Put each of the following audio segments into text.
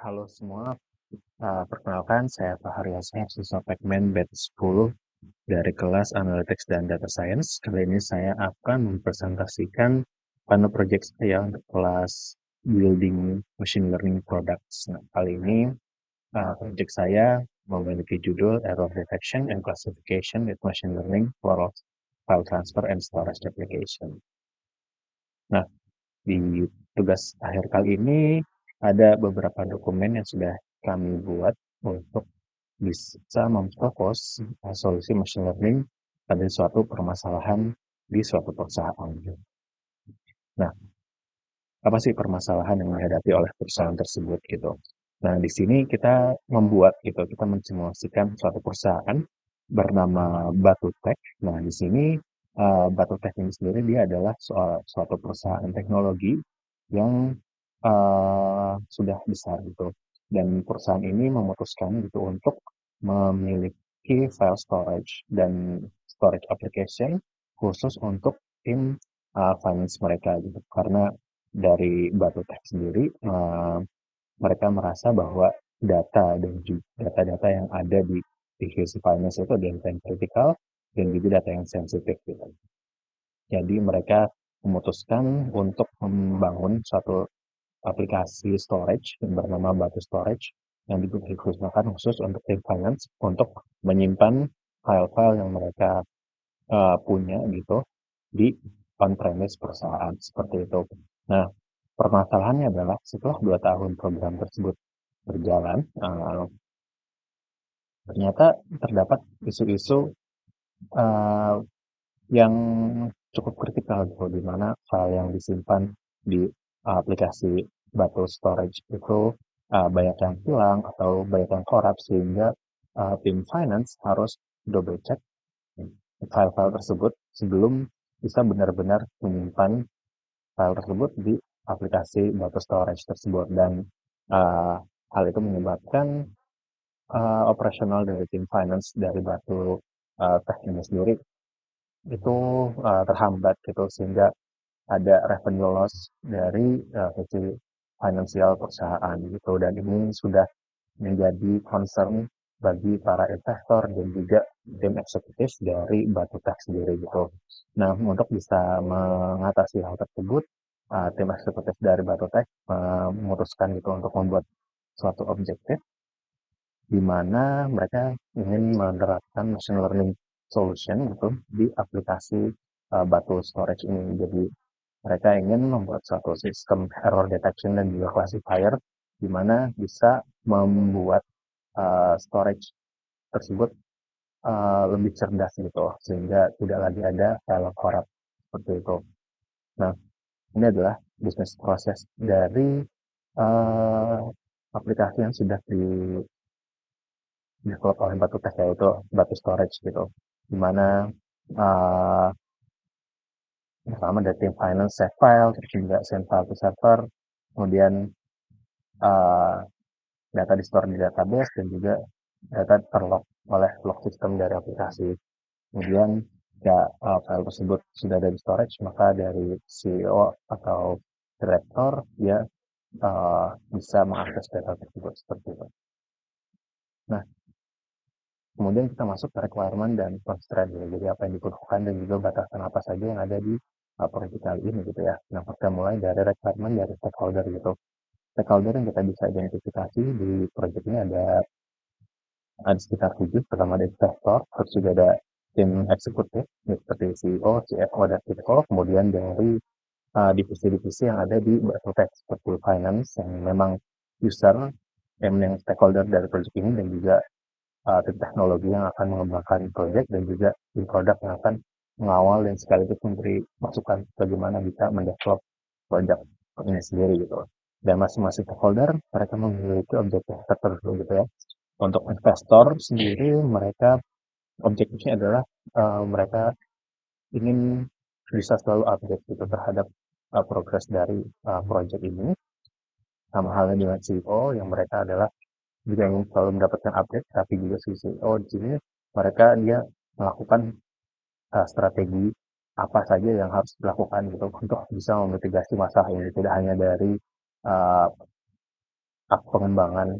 Halo semua, perkenalkan saya Fahri Hassan, siswa Pekmen Batch 10 dari kelas Analytics dan Data Science. Kali ini saya akan mempresentasikan panel project saya untuk kelas Building Machine Learning Products. Nah, kali ini project saya memiliki judul Error Detection and Classification with Machine Learning for File Transfer and Storage Application. Nah, di tugas akhir kali ini ada beberapa dokumen yang sudah kami buat untuk bisa mempropos solusi machine learning pada suatu permasalahan di suatu perusahaan. Nah, apa sih permasalahan yang dihadapi oleh perusahaan tersebut gitu? Nah, di sini kita membuat gitu, kita mensimulasikan suatu perusahaan bernama Batutech. Nah, di sini Batutech ini sendiri dia adalah suatu perusahaan teknologi yang sudah besar gitu. Dan perusahaan ini memutuskan gitu untuk memiliki file storage dan storage application khusus untuk tim finance mereka gitu. Karena dari Batutech sendiri mereka merasa bahwa data dan juga data-data yang ada di divisi finance itu data yang kritikal dan juga data yang sensitif gitu. Jadi mereka memutuskan untuk membangun suatu aplikasi storage yang bernama Batu Storage yang dikhususkan khusus untuk tim finance untuk menyimpan file-file yang mereka punya gitu di on-premise perusahaan seperti itu. Nah, permasalahannya adalah setelah 2 tahun program tersebut berjalan, ternyata terdapat isu-isu uh, yang cukup kritikal gitu, di mana file yang disimpan di aplikasi Batu Storage itu banyak yang hilang atau banyak yang korup sehingga tim finance harus double check file-file tersebut sebelum bisa benar-benar menyimpan file tersebut di aplikasi Batu Storage tersebut dan hal itu menyebabkan operasional dari tim finance dari Batu Tech ini sendiri itu terhambat gitu sehingga ada revenue loss dari sisi finansial perusahaan gitu dan ini sudah menjadi concern bagi para investor dan juga tim eksekutif dari Batu Tech sendiri gitu. Nah, untuk bisa mengatasi hal tersebut, tim eksekutif dari Batu Tech memutuskan gitu untuk membuat suatu objektif di mana mereka ingin menerapkan machine learning solution gitu di aplikasi Batu Storage ini. Jadi mereka ingin membuat suatu sistem error detection dan juga classifier di mana bisa membuat storage tersebut lebih cerdas gitu sehingga tidak lagi ada file korup seperti itu. Nah, ini adalah bisnis proses dari aplikasi yang sudah develop oleh Batu Tech yaitu Batu Storage gitu. Di mana pertama dari tim finance save file, terus juga send file to server, kemudian uh, data di store di database dan juga data terlog oleh log system dari aplikasi. Kemudian ya file tersebut sudah ada di storage, maka dari CEO atau direktur dia bisa mengakses data tersebut seperti itu. Nah, kemudian kita masuk ke requirement dan constraint ya. Jadi apa yang dibutuhkan dan juga batasan apa saja yang ada di proyek kali ini gitu ya. Nah, kita mulai dari requirement dari stakeholder gitu. Stakeholder yang kita bisa identifikasi di proyek ini ada sekitar 7, pertama ada investor, terus juga ada tim eksekutif seperti CEO, CFO, dan CTO, kemudian dari divisi-divisi yang ada di Batutech seperti finance yang memang user, yang stakeholder dari proyek ini dan juga tim teknologi yang akan mengembangkan proyek dan juga tim produk yang akan mengawal dan sekaligus memberi masukan bagaimana bisa mendevelop proyek ini sendiri gitu. Dan masing-masing stakeholder mereka memiliki objektif tertentu gitu ya. Untuk investor sendiri mereka objektifnya adalah mereka ingin bisa selalu update gitu terhadap progres dari proyek ini. Sama halnya dengan CEO yang mereka adalah juga ingin selalu mendapatkan update, tapi juga si CEO di sini mereka dia melakukan strategi apa saja yang harus dilakukan gitu untuk bisa memitigasi masalah ini, tidak hanya dari uh, pengembangan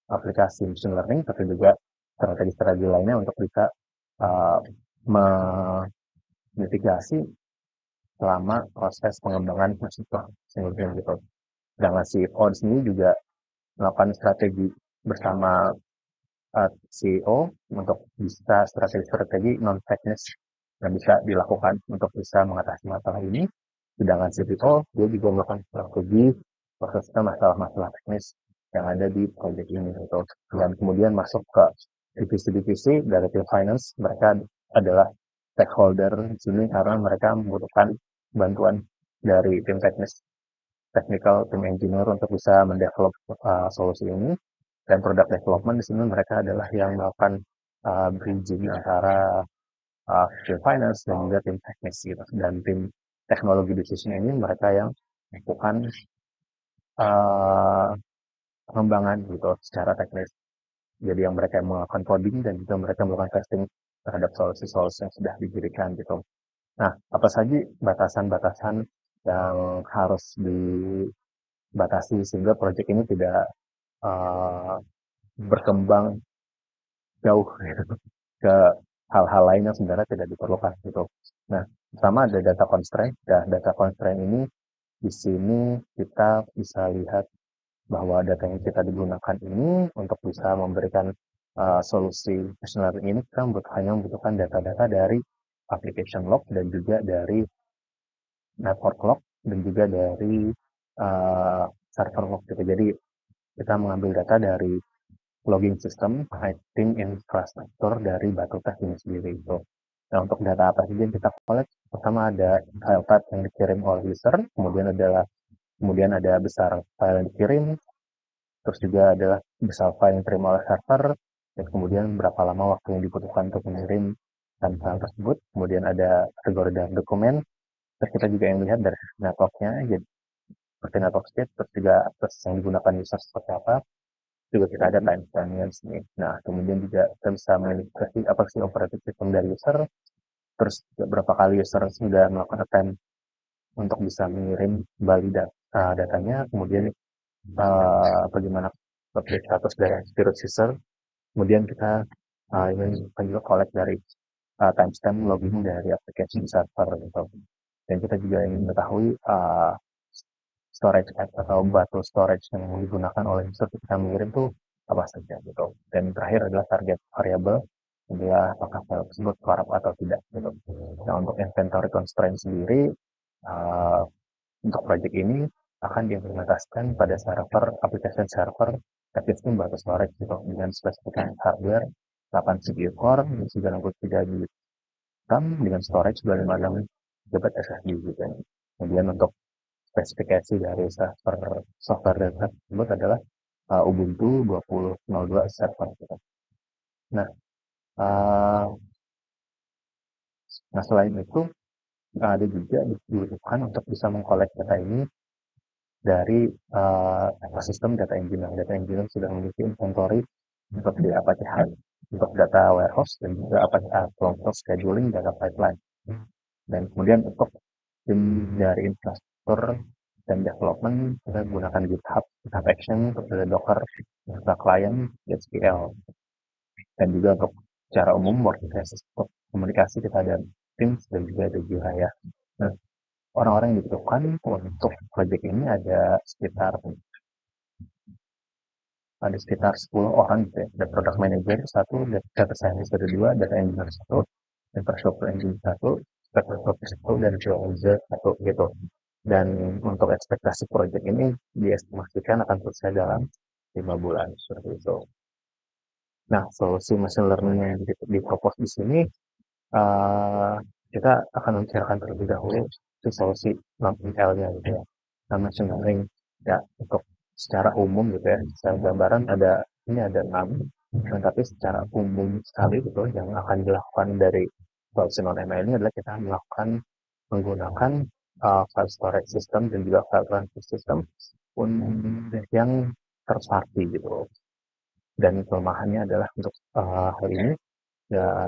aplikasi machine learning, tapi juga strategi-strategi lainnya untuk bisa uh, memitigasi selama proses pengembangan machine learning gitu. Dan CEO di sini juga melakukan strategi bersama CEO untuk bisa strategi-strategi non teknis yang bisa dilakukan untuk bisa mengatasi masalah ini. Sedangkan CTO dia juga melakukan strategi prosesnya masalah-masalah teknis yang ada di proyek ini gitu. Dan kemudian masuk ke divisi-divisi dari tim finance, mereka adalah stakeholder di sini karena mereka membutuhkan bantuan dari tim teknis, technical tim engineer untuk bisa mendevelop solusi ini. Dan product development di sini mereka adalah yang melakukan bridging antara tim finance dan juga tim teknis gitu. Dan tim teknologi decision ini mereka yang melakukan uh, pengembangan gitu secara teknis. Jadi yang mereka yang melakukan coding dan juga mereka melakukan testing terhadap solusi-solusi yang sudah diberikan gitu. Nah, apa saja batasan-batasan yang harus dibatasi sehingga proyek ini tidak uh, berkembang jauh gitu, ke hal-hal lain yang sebenarnya tidak diperlukan gitu. Nah, pertama ada data constraint. Dan data constraint ini di sini kita bisa lihat bahwa data yang kita digunakan ini untuk bisa memberikan solusi machine learning ini kita hanya membutuhkan data-data dari application log dan juga dari network log dan juga dari uh, server log gitu. Jadi kita mengambil data dari logging system, hosting infrastruktur dari Batu.tech ini sendiri itu. Nah, untuk data apa saja yang kita collect? Pertama ada file type yang dikirim oleh user, kemudian ada besar file yang dikirim, terus juga adalah besar file yang diterima oleh server, dan kemudian berapa lama waktu yang dibutuhkan untuk mengirim file tersebut. Kemudian ada kategori dan dokumen, terus kita juga yang lihat dari networknya, jadi seperti network state, terus juga akses yang digunakan user seperti apa, juga kita ada timestamp-nya di sini. Nah, kemudian juga kita bisa melihat apa sih operating system dari user, terus berapa kali user sudah melakukan attempt untuk bisa mengirim kembali datanya, kemudian bagaimana update status dari spirit user, kemudian kita ingin juga collect dari timestamp logging dari aplikasi server gitu. Dan kita juga ingin mengetahui storage atau batu storage yang digunakan oleh user ketika mengirim tuh apa saja gitu. Dan terakhir adalah target variable, adalah apakah file tersebut corrupt atau tidak gitu. Nah, untuk inventory constraint sendiri uh, untuk project ini akan diimplementasikan pada server application server Capstan batu storage gitu dengan spesifikasi hardware 8 CPU core dan 93 GB RAM dengan storage 256 GB SSD gitu. Kemudian untuk spesifikasi dari server software data tersebut adalah Ubuntu 20.02 server gitu. Nah, uh, nah selain itu ada juga dibutuhkan untuk bisa mengkolek data ini dari ekosistem data engineer. Data engineer sudah memiliki inventory untuk di Apache Hive, untuk data warehouse dan juga Apache Airflow untuk scheduling data pipeline. Dan kemudian untuk tim dari infrastruktur dan development kita gunakan GitHub, GitHub Action, terus ada Docker, Docker Client, HPL, dan juga untuk secara umum WordPress untuk komunikasi kita ada Teams dan juga ada Jira ya. Nah, orang-orang yang dibutuhkan untuk project ini ada sekitar 10 orang gitu ya. Ada product manager satu, data scientist ada dua, data engineer satu, infrastructure engineer satu, developer satu, dan QA user satu gitu. Dan untuk ekspektasi proyek ini diestimasikan akan selesai dalam 5 bulan seperti itu. Nah, solusi machine learning yang dipropos di sini uh, kita akan membicarakan terlebih dahulu solusi non-ML-nya gitu ya. Nah, machine learning ya untuk secara umum gitu ya, secara gambaran ada 6, tapi secara umum sekali gitu yang akan dilakukan dari solusi non-ML ini adalah kita menggunakan file storage system dan juga file transfer system yang third party gitu. Dan kelemahannya adalah untuk hal ini ya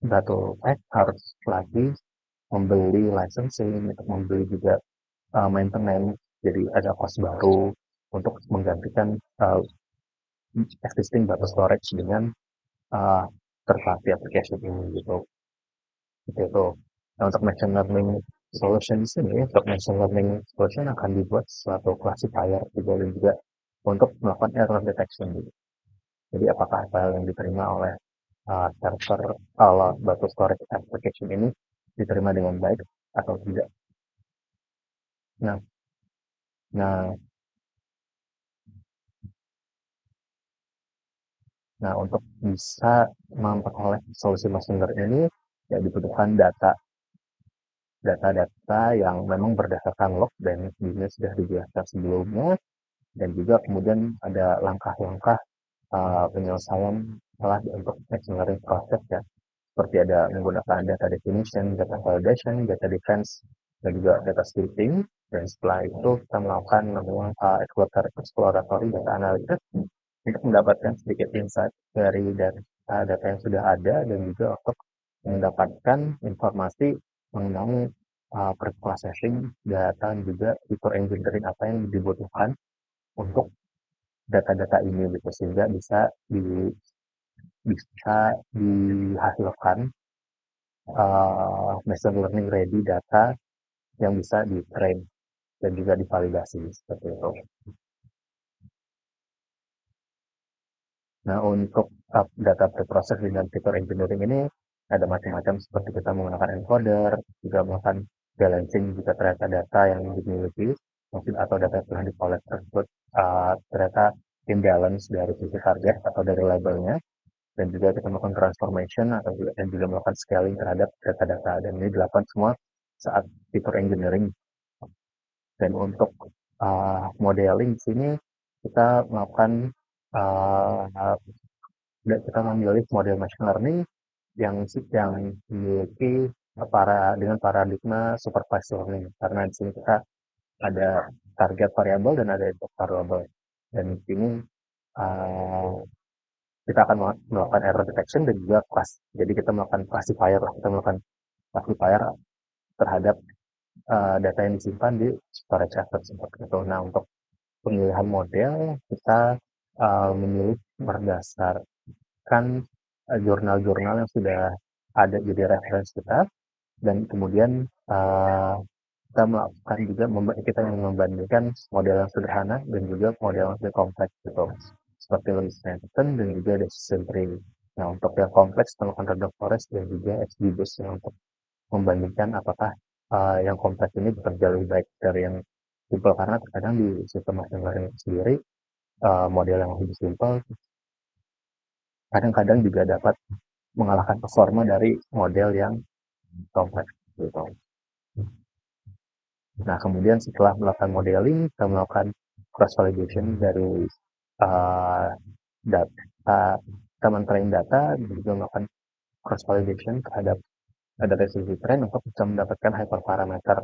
Batu.tech harus lagi membeli licensing, untuk membeli juga maintenance, jadi ada cost baru untuk menggantikan existing data storage dengan uh, third party application ini gitu. Seperti itu. Nah, untuk machine learning solutions ini, untuk machine learning solution akan dibuat suatu classifier juga dan juga untuk melakukan error detection gitu. Jadi apakah file yang diterima oleh server batu storage application ini diterima dengan baik atau tidak. Nah, nah, nah, untuk bisa memperoleh solusi machine learning ini ya dibutuhkan data-data yang memang berdasarkan log dan juga sudah dijelaskan sebelumnya, dan juga kemudian ada langkah-langkah penyelesaian setelah untuk machine learning proses ya, seperti ada menggunakan data definition, data validation, data defense, dan juga data stripping. Dan setelah itu kita melakukan namanya exploratory data analysis untuk mendapatkan sedikit insight dari data yang sudah ada, dan juga untuk mendapatkan informasi mengenai pre-processing data dan juga fitur engineering apa yang dibutuhkan untuk data-data ini gitu, sehingga bisa dihasilkan machine learning ready data yang bisa di-train dan juga divalidasi seperti itu. Nah, untuk data preprocess dengan fitur engineering ini ada macam-macam, seperti kita menggunakan encoder, juga melakukan balancing jika ternyata data yang dimiliki mungkin atau data yang telah di-collect tersebut ternyata imbalance dari sisi target atau dari labelnya, dan juga kita melakukan transformation dan juga melakukan scaling terhadap data-data, dan ini dilakukan semua saat fitur engineering. Dan untuk modeling di sini kita melakukan uh, kita memilih model machine learning yang memiliki dengan paradigma supervised learning, karena di sini kita ada target variabel dan ada input variabel, dan di sini uh, kita akan melakukan error detection dan juga class. Jadi kita melakukan classifier terhadap data yang disimpan di storage asset seperti itu. Nah, untuk pemilihan model kita memilih berdasarkan jurnal-jurnal yang sudah ada jadi reference kita, dan kemudian kita melakukan juga kita yang membandingkan model yang sederhana dan juga model yang lebih kompleks gitu, seperti Lewis Hamilton dan juga decision tree. Nah, untuk yang kompleks kita melakukan random forest dan juga XGBoost untuk membandingkan apakah yang kompleks ini bekerja lebih baik dari yang simple, karena terkadang di sistem machine learning sendiri model yang lebih simple kadang-kadang juga dapat mengalahkan performa dari model yang kompleks gitu. Nah, kemudian setelah melakukan modeling, kita melakukan cross validation dari data, kita men-train data, dan juga melakukan cross validation terhadap data sisi train untuk bisa mendapatkan hyperparameter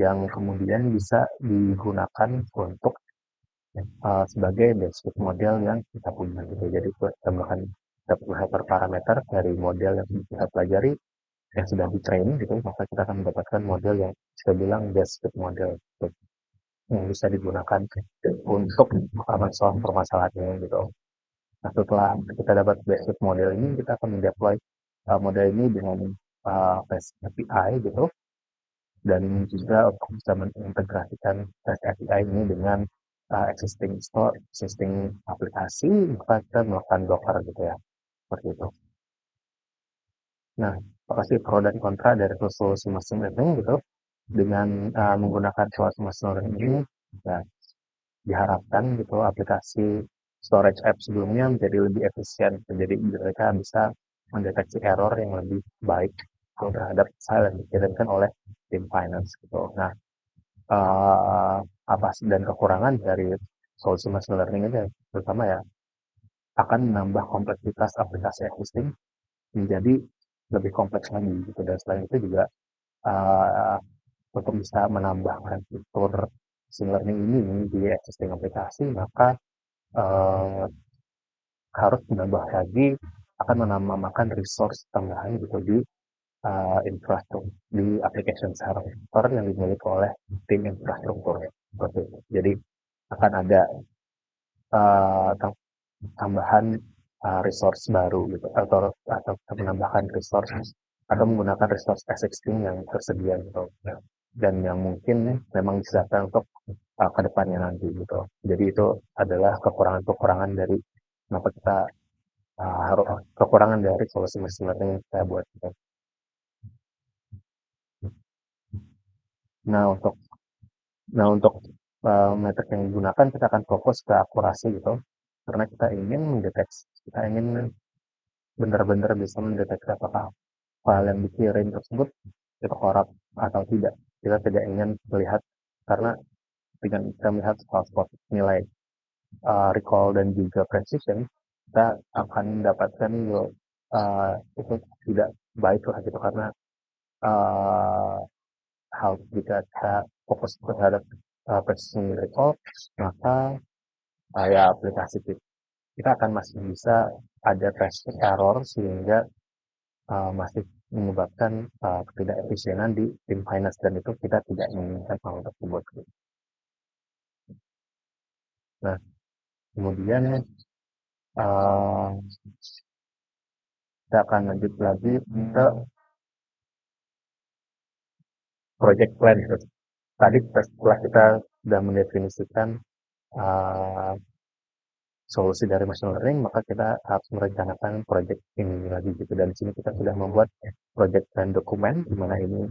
yang kemudian bisa digunakan untuk sebagai basic model yang kita punya gitu. Jadi kita melakukan hyperparameter dari model yang kita pelajari yang sudah di-train gitu, maka kita akan mendapatkan model yang kita bilang best fit model gitu, yang bisa digunakan untuk mensolve permasalahan ini gitu. Nah, setelah kita dapat best fit model ini, kita akan mendeploy model ini dengan REST API gitu, dan juga untuk bisa mengintegrasikan REST API ini dengan existing aplikasi, maka kita melakukan Docker gitu ya, seperti itu. Nah, apa sih pro dan kontra dari solusi machine learning gitu? Dengan menggunakan solusi machine learning ini, ya, diharapkan gitu aplikasi storage app sebelumnya menjadi lebih efisien. Jadi mereka bisa mendeteksi error yang lebih baik terhadap file yang dikirimkan oleh tim finance gitu. Nah, apa dan kekurangan dari solusi machine learning ini terutama ya akan menambah kompleksitas aplikasi existing menjadi lebih kompleks lagi gitu, dan selain itu juga uh, untuk bisa menambahkan fitur machine learning ini di existing aplikasi, maka uh, harus menambah lagi, akan menambahkan resource tambahan gitu di infrastruktur di application server yang dimiliki oleh tim infrastruktur. Seperti itu. Jadi akan ada uh, tambahan resource baru gitu atau menambahkan resource atau menggunakan resource existing yang tersedia gitu dan yang mungkin memang disiapkan untuk kedepannya nanti gitu. Jadi itu adalah kekurangan-kekurangan dari kenapa kita harus kekurangan dari solusi machine learning yang saya buat gitu. Nah untuk nah untuk metrik yang digunakan kita akan fokus ke akurasi gitu karena kita ingin benar-benar bisa mendeteksi apakah file yang dikirim tersebut itu korup atau tidak. Kita tidak ingin melihat karena dengan kita melihat spot nilai recall dan juga precision, kita akan mendapatkan itu tidak baik lah gitu karena uh, hal jika kita fokus terhadap precision recall maka ya aplikasi kita akan masih bisa ada tracing error sehingga masih menyebabkan ketidakefisienan di tim finance dan itu kita tidak menginginkan hal tersebut. Nah, kemudian uh, kita akan lanjut lagi ke project plan. Tadi setelah kita sudah mendefinisikan uh, solusi dari machine learning, maka kita harus merencanakan project ini lagi gitu. Dan di sini kita sudah membuat project plan dokumen, di mana ini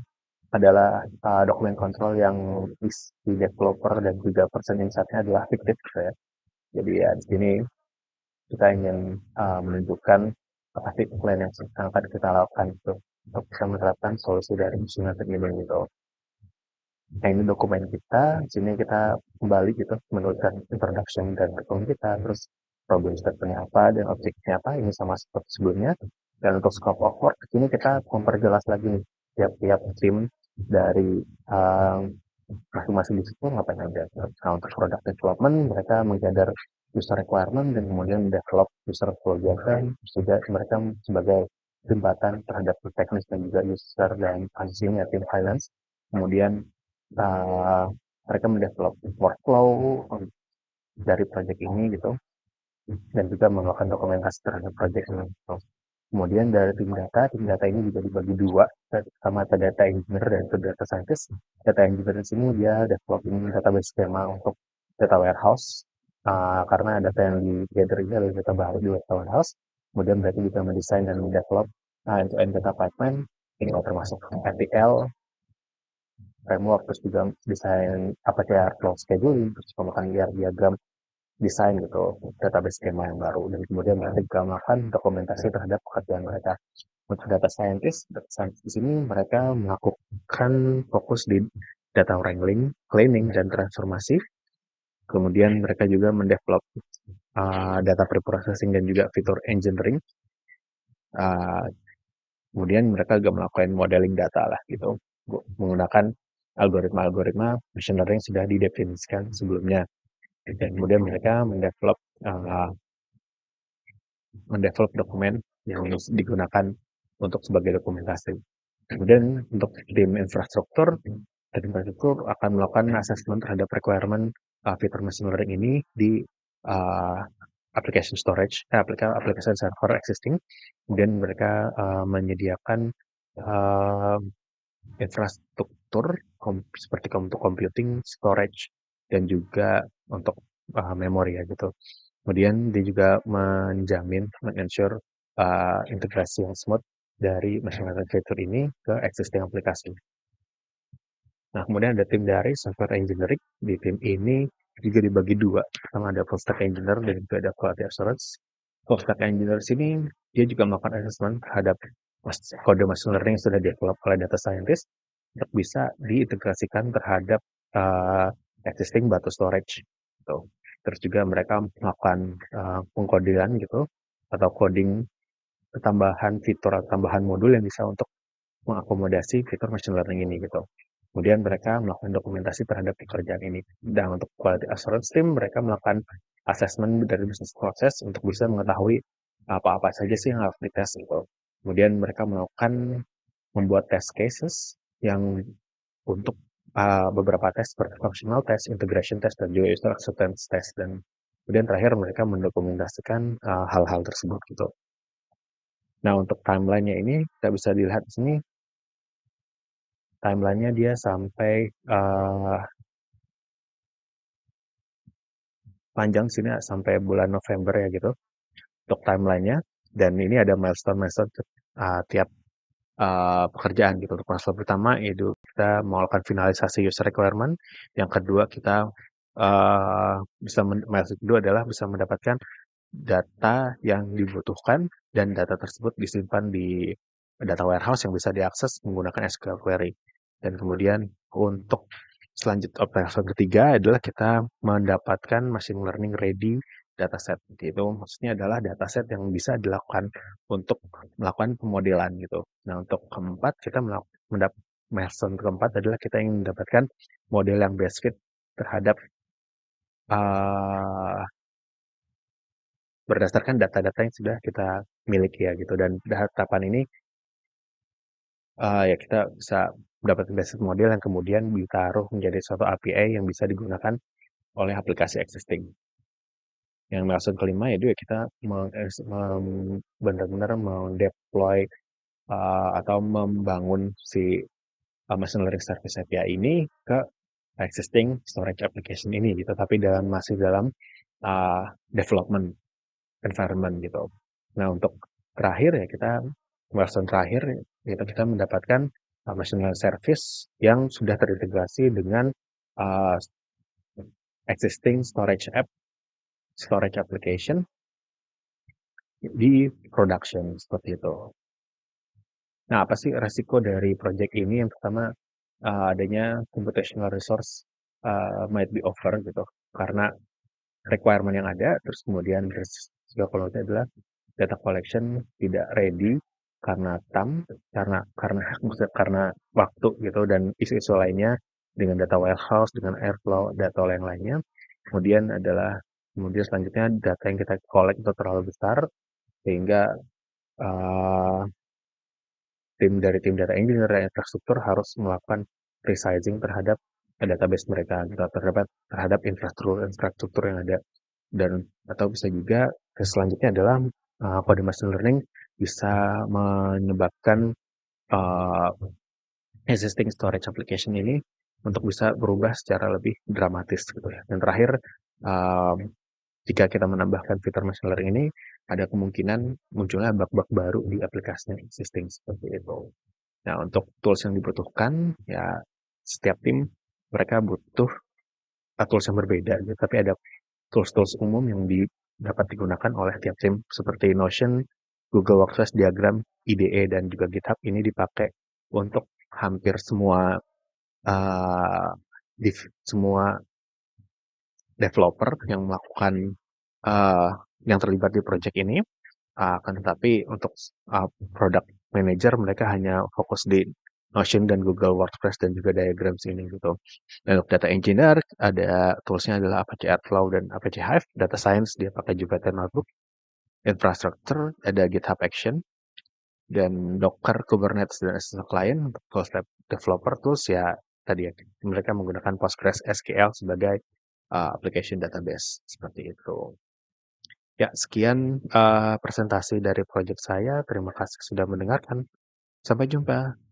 adalah dokumen kontrol yang isi developer dan juga person insight-nya adalah fiktif ya. Jadi ya di sini kita ingin menunjukkan apa sih plan yang akan kita lakukan itu untuk bisa menerapkan solusi dari machine learning ini gitu. Nah ini dokumen kita, di sini kita kembali gitu menuliskan introduction dan ketua kita, terus problem statement apa dan objeknya apa, ini sama seperti sebelumnya. Dan untuk scope of work, ini kita memperjelas lagi nih tiap-tiap tim dari masing-masing di situ ngapain aja. Nah untuk product development, mereka menggather user requirement dan kemudian develop user flow diagram, juga mereka sebagai jembatan terhadap teknis dan juga user dan functionnya tim finance. Kemudian uh, mereka mendevelop workflow dari project ini gitu dan juga melakukan dokumentasi terhadap project ini gitu. Kemudian dari tim data ini juga dibagi dua sama data engineer dan data scientist. Data engineer di sini dia developing database schema untuk data warehouse karena data yang di gather ini adalah data baru di data warehouse. Kemudian mereka juga mendesain dan mendevelop end-to-end data pipeline ini termasuk ETL, framework, terus juga desain APTR flow scheduling, terus pembuatan IR diagram, desain gitu, database skema yang baru, dan kemudian mereka juga melakukan dokumentasi terhadap pekerjaan mereka. Untuk data scientist di sini mereka melakukan fokus di data wrangling, cleaning, dan transformasi. Kemudian mereka juga mendevelop data preprocessing dan juga fitur engineering. Kemudian mereka juga melakukan modeling data lah gitu, menggunakan algoritma-algoritma machine learning sudah didefinisikan sebelumnya. Dan kemudian mereka mendevelop dokumen yang digunakan untuk sebagai dokumentasi. Kemudian untuk tim infrastruktur akan melakukan assessment terhadap requirement fitur machine learning ini di application storage, application server existing. Kemudian mereka menyediakan infrastruktur seperti untuk computing, storage, dan juga untuk memori ya gitu. Kemudian dia juga mensure integrasi yang smooth dari machine learning fitur ini ke existing aplikasi. Nah, kemudian ada tim dari software engineering. Di tim ini juga dibagi dua. Pertama ada full stack engineer dan juga ada quality assurance. Full stack engineer sini dia juga melakukan assessment terhadap kode machine learning yang sudah develop oleh data scientist untuk bisa diintegrasikan terhadap existing batu storage. Gitu. Terus juga mereka melakukan pengkodiran gitu atau coding tambahan fitur atau tambahan modul yang bisa untuk mengakomodasi fitur machine learning ini gitu. Kemudian mereka melakukan dokumentasi terhadap pekerjaan ini. Dan untuk quality assurance team, mereka melakukan assessment dari business process untuk bisa mengetahui apa-apa saja sih yang harus dites gitu. Kemudian mereka melakukan membuat test cases yang untuk beberapa tes seperti functional test, integration test, dan juga user acceptance test. Dan kemudian terakhir mereka mendokumentasikan hal-hal tersebut gitu. Nah, untuk timeline-nya ini kita bisa dilihat di sini, timeline-nya dia sampai panjang sini sampai bulan November ya gitu untuk timeline-nya. Dan ini ada milestone-milestone tiap pekerjaan gitu. Untuk milestone pertama yaitu kita melakukan finalisasi user requirement. Yang kedua kita milestone kedua adalah bisa mendapatkan data yang dibutuhkan dan data tersebut disimpan di data warehouse yang bisa diakses menggunakan SQL query. Dan kemudian untuk selanjutnya operasi ketiga adalah kita mendapatkan machine learning ready dataset. Itu maksudnya adalah dataset yang bisa dilakukan untuk melakukan pemodelan gitu. Nah, untuk keempat kita milestone keempat adalah kita ingin mendapatkan model yang best fit terhadap uh, berdasarkan data-data yang sudah kita miliki ya gitu. Dan tahapan ini ya kita bisa mendapatkan basic model yang kemudian ditaruh menjadi suatu API yang bisa digunakan oleh aplikasi existing. Yang maksud kelima yaitu ya kita benar-benar mendeploy atau membangun si machine learning service API ini ke existing storage application ini gitu, tapi masih dalam development environment gitu. Nah, untuk terakhir ya milestone terakhir itu kita mendapatkan machine learning service yang sudah terintegrasi dengan uh, existing storage application di production seperti itu. Nah, apa sih resiko dari project ini? Yang pertama, adanya computational resource might be over gitu, karena requirement yang ada, terus kemudian resiko keluarnya adalah data collection tidak ready karena karena waktu gitu dan isu-isu lainnya dengan data warehouse, dengan airflow, data yang lainnya. Kemudian selanjutnya data yang kita collect itu terlalu besar sehingga uh, tim data engineer dan infrastruktur harus melakukan resizing terhadap database mereka gitu, terhadap infrastruktur yang ada. Dan atau bisa juga selanjutnya adalah kode machine learning bisa menyebabkan uh, existing storage application ini untuk bisa berubah secara lebih dramatis gitu ya. Dan terakhir, um, jika kita menambahkan fitur machine learning ini, ada kemungkinan munculnya bug-bug baru di aplikasi yang existing seperti itu. Nah, untuk tools yang dibutuhkan, ya setiap tim mereka butuh tools yang berbeda, gitu. Tapi ada tools-tools umum yang dapat digunakan oleh tiap tim seperti Notion, Google Workspace, Diagram, IDE, dan juga GitHub ini dipakai untuk hampir uh, semua developer yang melakukan uh, yang terlibat di project ini. Akan tetapi untuk product manager mereka hanya fokus di Notion dan Google Workspace dan juga Diagrams ini gitu. Dan untuk data engineer ada toolsnya adalah Apache Airflow dan Apache Hive. Data science dia pakai Jupyter Notebook. Infrastructure ada GitHub Action dan Docker, Kubernetes dan SSL Client. Untuk tools developer tools ya tadi ya mereka menggunakan Postgres SQL sebagai application database seperti itu. Ya, sekian presentasi dari proyek saya. Terima kasih sudah mendengarkan. Sampai jumpa.